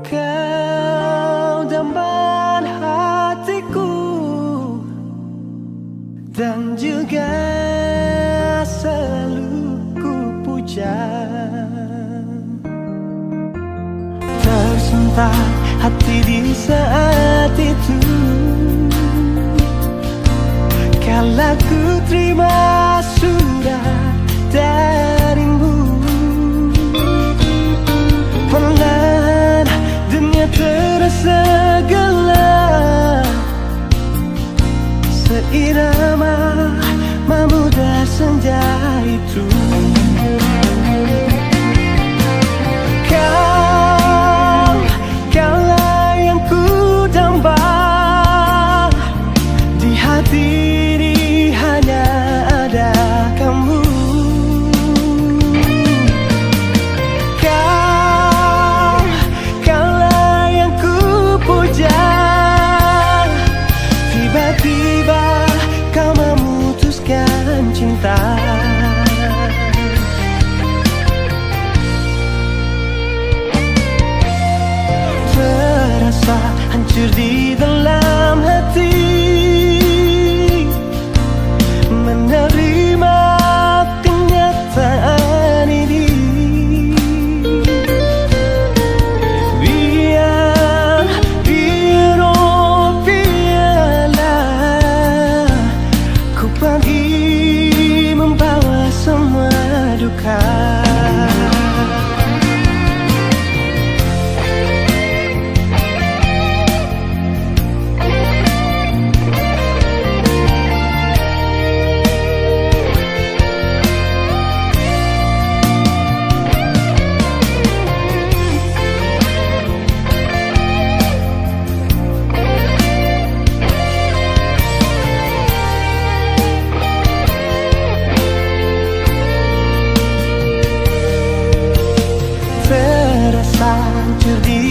Kau dambahan hatiku dan juga selalu ku puja. Tersentak hati di saat itu, kala ku terima surat darimu. Perlahan dunia terasa gelap, seirama memudah senja itu. Kaulah yang ku damba, di hati ini hanya ada kamu. Kaulah yang ku puja, tiba-tiba kau memutuskan cinta. Terasa hancur di dalam hati menerima kenyataan ini. Biar oh biarlah ku pergi membawa semua duka. Terasa hancur di